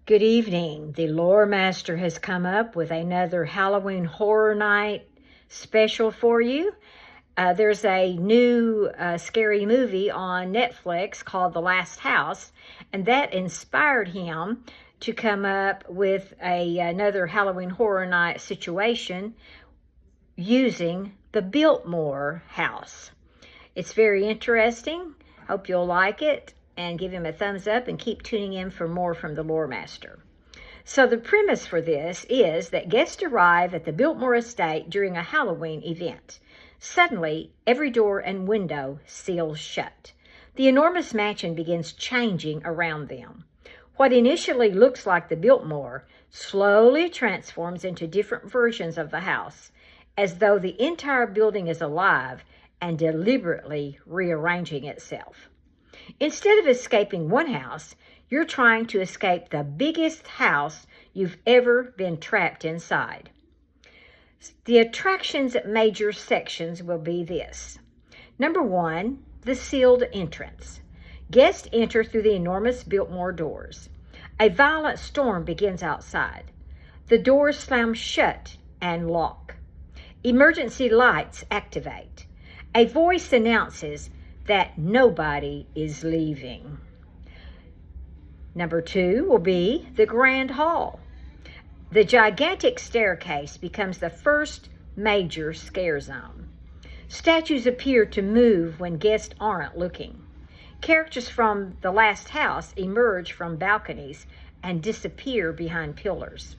Good evening. The Lore Master has come up with another Halloween Horror Night special for you. There's a new scary movie on Netflix called The Last House, and that inspired him to come up with another Halloween Horror Night situation using the Biltmore house. It's very interesting. Hope you'll like it and give him a thumbs up and keep tuning in for more from the Lore Master. So the premise for this is that guests arrive at the Biltmore estate during a Halloween event. Suddenly, every door and window seals shut. The enormous mansion begins changing around them. What initially looks like the Biltmore slowly transforms into different versions of the house, as though the entire building is alive and deliberately rearranging itself. Instead of escaping one house, you're trying to escape the biggest house you've ever been trapped inside. The attractions at major sections will be this. Number 1, the sealed entrance. Guests enter through the enormous Biltmore doors. A violent storm begins outside. The doors slam shut and lock. Emergency lights activate. A voice announces that nobody is leaving. Number 2 will be the Grand Hall. The gigantic staircase becomes the first major scare zone. Statues appear to move when guests aren't looking. Characters from The Last House emerge from balconies and disappear behind pillars.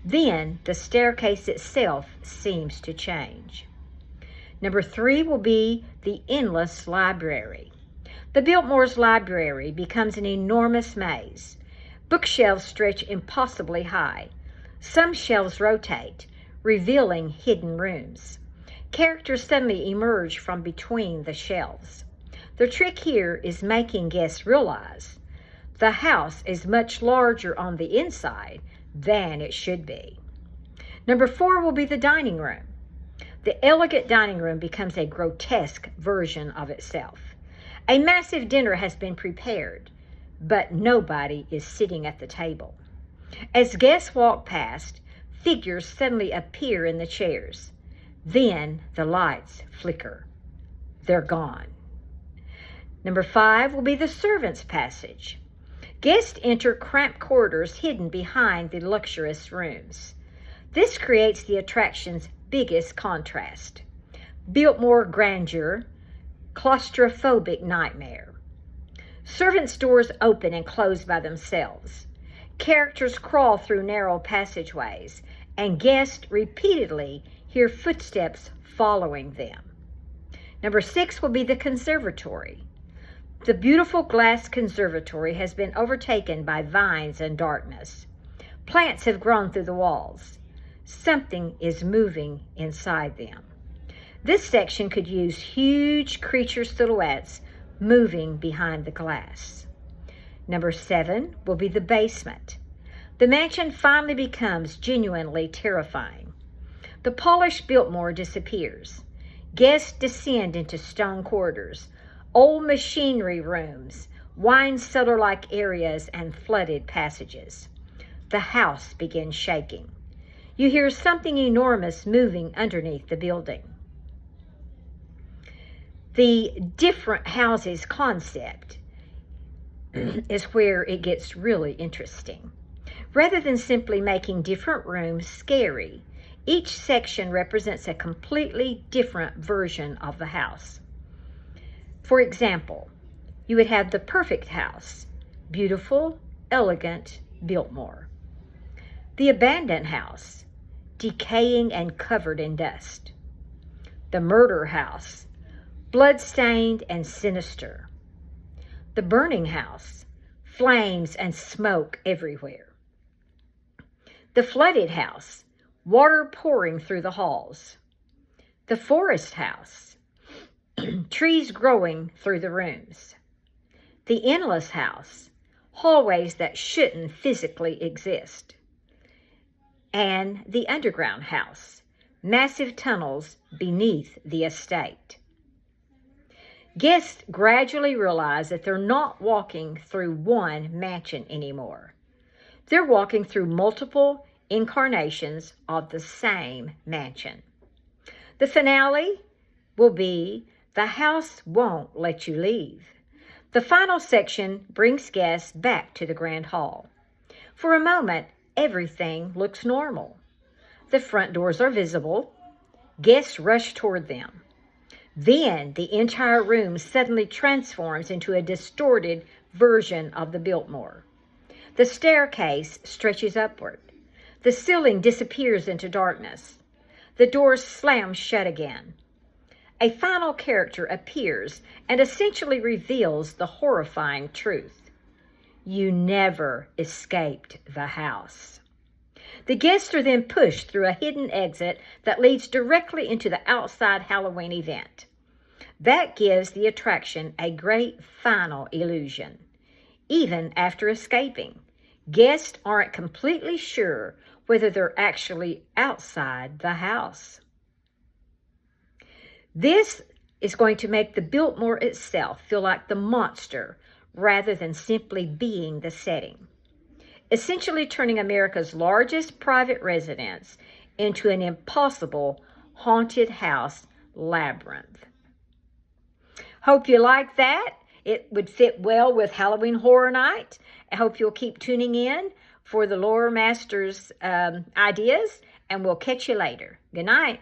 Then the staircase itself seems to change. Number 3 will be the endless library. The Biltmore's library becomes an enormous maze. Bookshelves stretch impossibly high. Some shelves rotate, revealing hidden rooms. Characters suddenly emerge from between the shelves. The trick here is making guests realize the house is much larger on the inside than it should be. Number 4 will be the dining room. The elegant dining room becomes a grotesque version of itself. A massive dinner has been prepared, but nobody is sitting at the table. As guests walk past, figures suddenly appear in the chairs. Then the lights flicker. They're gone. Number 5 will be the servants' passage. Guests enter cramped corridors hidden behind the luxurious rooms. This creates the attraction's biggest contrast. Biltmore grandeur, claustrophobic nightmare. Servants' doors open and close by themselves. Characters crawl through narrow passageways, and guests repeatedly hear footsteps following them. Number 6 will be the conservatory. The beautiful glass conservatory has been overtaken by vines and darkness. Plants have grown through the walls. Something is moving inside them. This section could use huge creature silhouettes moving behind the glass. Number 7 will be the basement. The mansion finally becomes genuinely terrifying. The polished Biltmore disappears. Guests descend into stone corridors, old machinery rooms, wine cellar-like areas, and flooded passages. The house begins shaking. You hear something enormous moving underneath the building. The different houses concept is where it gets really interesting. Rather than simply making different rooms scary, each section represents a completely different version of the house. For example, you would have the perfect house, beautiful, elegant Biltmore. The abandoned house, decaying and covered in dust. The murder house, blood-stained and sinister. The burning house, flames and smoke everywhere. The flooded house, water pouring through the halls. The forest house, trees growing through the rooms. The endless house, hallways that shouldn't physically exist. And the underground house, massive tunnels beneath the estate. Guests gradually realize that they're not walking through one mansion anymore. They're walking through multiple incarnations of the same mansion. The finale will be The House Won't Let You Leave. The final section brings guests back to the Grand Hall. For a moment, everything looks normal. The front doors are visible. Guests rush toward them. Then the entire room suddenly transforms into a distorted version of the Biltmore. The staircase stretches upward. The ceiling disappears into darkness. The doors slam shut again. A final character appears and essentially reveals the horrifying truth. You never escaped the house. The guests are then pushed through a hidden exit that leads directly into the outside Halloween event. That gives the attraction a great final illusion. Even after escaping, guests aren't completely sure whether they're actually outside the house. This is going to make the Biltmore itself feel like the monster rather than simply being the setting, essentially turning America's largest private residence into an impossible haunted house labyrinth. Hope you like that. It would fit well with Halloween Horror Night. I hope you'll keep tuning in for the Lore Masters ideas, and we'll catch you later. Good night.